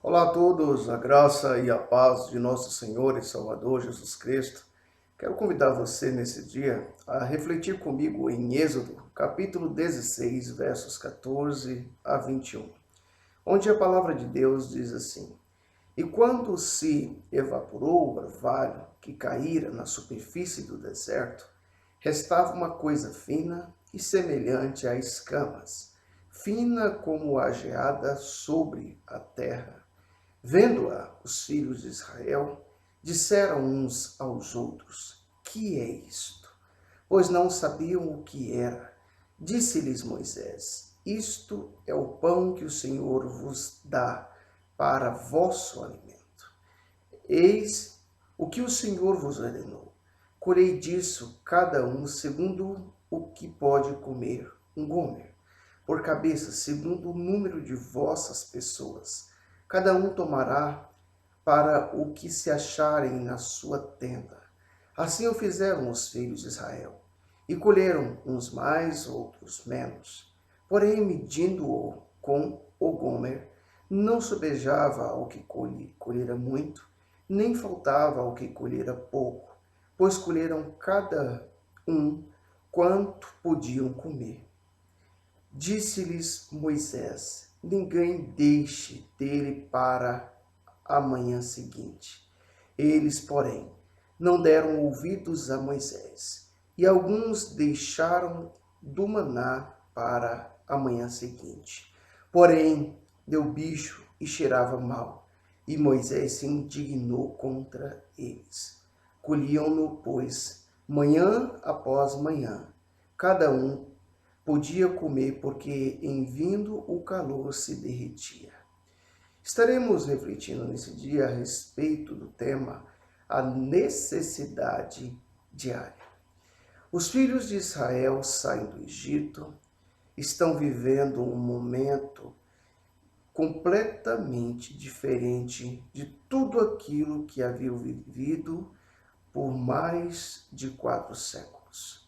Olá a todos, a graça e a paz de nosso Senhor e Salvador Jesus Cristo. Quero convidar você nesse dia a refletir comigo em Êxodo, capítulo 16, versos 14 a 21, onde a palavra de Deus diz assim: E quando se evaporou o orvalho que caíra na superfície do deserto, restava uma coisa fina e semelhante a escamas, fina como a geada sobre a terra. Vendo-a, os filhos de Israel disseram uns aos outros: Que é isto? Pois não sabiam o que era. Disse-lhes Moisés: Isto é o pão que o Senhor vos dá para vosso alimento. Eis o que o Senhor vos ordenou. Colhei disso cada um segundo o que pode comer, um gomer, por cabeça, segundo o número de vossas pessoas. Cada um tomará para o que se acharem na sua tenda. Assim o fizeram os filhos de Israel, e colheram uns mais, outros menos. Porém, medindo-o com o gomer, não sobejava ao que colhera muito, nem faltava ao que colhera pouco, pois colheram cada um quanto podiam comer. Disse-lhes Moisés: Ninguém deixe dele para a manhã seguinte. Eles, porém, não deram ouvidos a Moisés, e alguns deixaram do maná para a manhã seguinte. Porém, deu bicho e cheirava mal, e Moisés se indignou contra eles. Colhiam-no, pois, manhã após manhã. Cada um podia comer, porque em vindo o calor se derretia. Estaremos refletindo nesse dia a respeito do tema a necessidade diária. Os filhos de Israel saem do Egito, estão vivendo um momento completamente diferente de tudo aquilo que haviam vivido por mais de 4 séculos.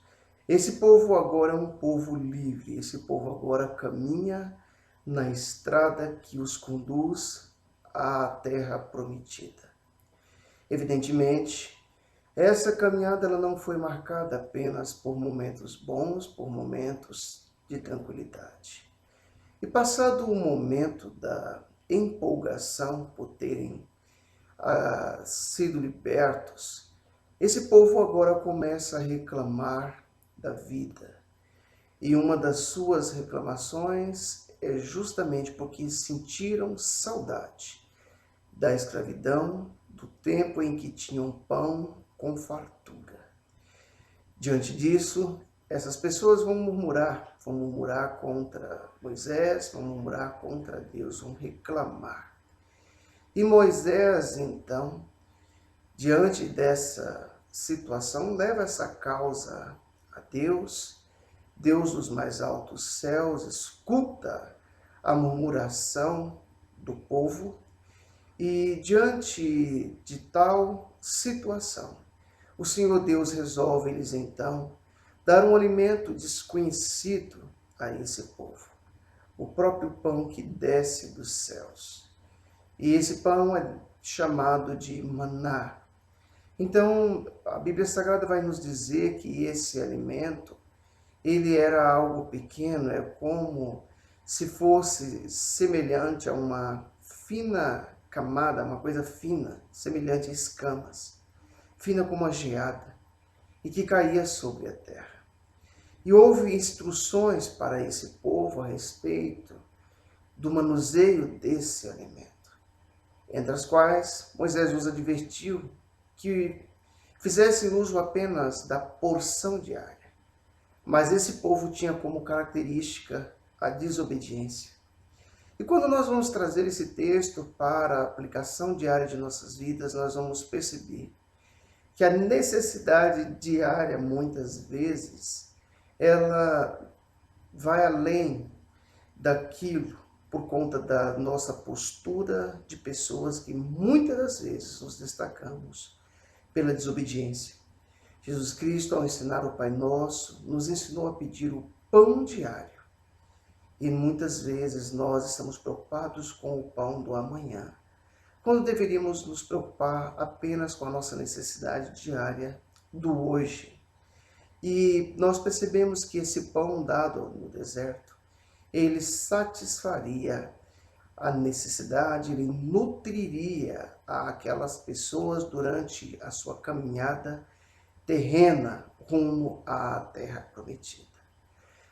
Esse povo agora é um povo livre, esse povo agora caminha na estrada que os conduz à terra prometida. Evidentemente, essa caminhada ela não foi marcada apenas por momentos bons, por momentos de tranquilidade. E passado o momento da empolgação por terem sido libertos, esse povo agora começa a reclamar da vida. E uma das suas reclamações é justamente porque sentiram saudade da escravidão, do tempo em que tinham pão com fartura. Diante disso, essas pessoas vão murmurar contra Moisés, vão murmurar contra Deus, vão reclamar. E Moisés, então, diante dessa situação, leva essa causa a Deus. Deus dos mais altos céus escuta a murmuração do povo e, diante de tal situação, o Senhor Deus resolve-lhes então dar um alimento desconhecido a esse povo, o próprio pão que desce dos céus. E esse pão é chamado de maná. Então, a Bíblia Sagrada vai nos dizer que esse alimento, ele era algo pequeno, é como se fosse semelhante a uma fina camada, uma coisa fina, semelhante a escamas, fina como a geada, e que caía sobre a terra. E houve instruções para esse povo a respeito do manuseio desse alimento, entre as quais Moisés os advertiu que fizessem uso apenas da porção diária. Mas esse povo tinha como característica a desobediência. E quando nós vamos trazer esse texto para a aplicação diária de nossas vidas, nós vamos perceber que a necessidade diária, muitas vezes, ela vai além daquilo por conta da nossa postura de pessoas que muitas das vezes nos destacamos pela desobediência. Jesus Cristo, ao ensinar o Pai Nosso, nos ensinou a pedir o pão diário. E muitas vezes nós estamos preocupados com o pão do amanhã, quando deveríamos nos preocupar apenas com a nossa necessidade diária do hoje. E nós percebemos que esse pão dado no deserto, ele satisfaria a necessidade, ele nutriria aquelas pessoas durante a sua caminhada terrena rumo à terra prometida.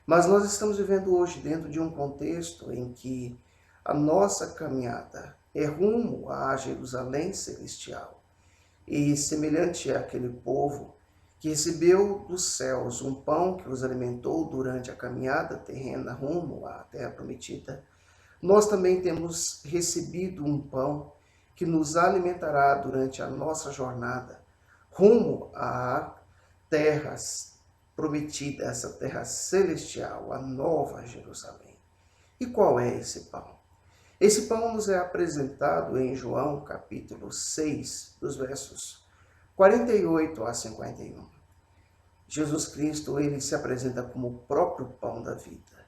Mas nós estamos vivendo hoje dentro de um contexto em que a nossa caminhada é rumo à Jerusalém celestial. E semelhante àquele povo que recebeu dos céus um pão que os alimentou durante a caminhada terrena rumo à terra prometida, nós também temos recebido um pão que nos alimentará durante a nossa jornada rumo à terra prometida, essa terra celestial, a nova Jerusalém. E qual é esse pão? Esse pão nos é apresentado em João capítulo 6, dos versos 48 a 51. Jesus Cristo, ele se apresenta como o próprio pão da vida.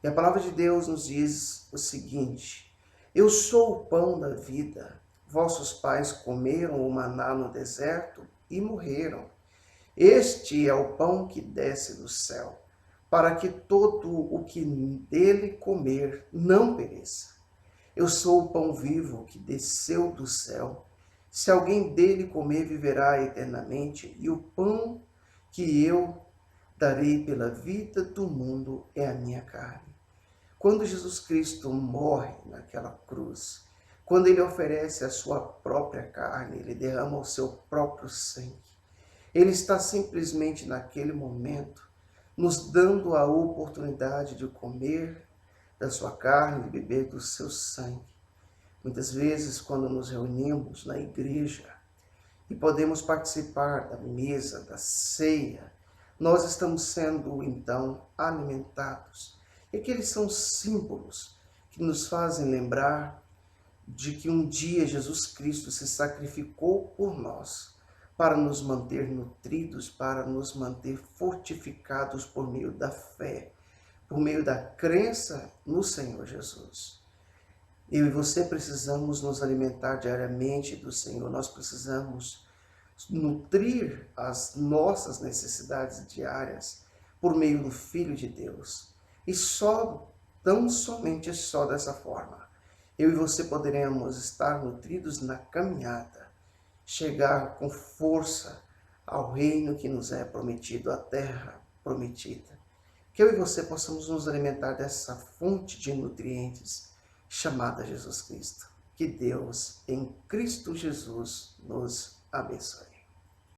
E a palavra de Deus nos diz o seguinte: eu sou o pão da vida. Vossos pais comeram o maná no deserto e morreram. Este é o pão que desce do céu, para que todo o que dele comer não pereça. Eu sou o pão vivo que desceu do céu. Se alguém dele comer, viverá eternamente, e o pão que eu darei pela vida do mundo é a minha carne. Quando Jesus Cristo morre naquela cruz, quando ele oferece a sua própria carne, ele derrama o seu próprio sangue, ele está simplesmente naquele momento nos dando a oportunidade de comer da sua carne, de beber do seu sangue. Muitas vezes, quando nos reunimos na igreja e podemos participar da mesa, da ceia, nós estamos sendo, então, alimentados. E aqueles são símbolos que nos fazem lembrar de que um dia Jesus Cristo se sacrificou por nós para nos manter nutridos, para nos manter fortificados por meio da fé, por meio da crença no Senhor Jesus. Eu e você precisamos nos alimentar diariamente do Senhor, nós precisamos nutrir as nossas necessidades diárias por meio do Filho de Deus. E tão somente só dessa forma, eu e você poderemos estar nutridos na caminhada, chegar com força ao reino que nos é prometido, a terra prometida. Que eu e você possamos nos alimentar dessa fonte de nutrientes chamada Jesus Cristo. Que Deus, em Cristo Jesus, nos abençoe.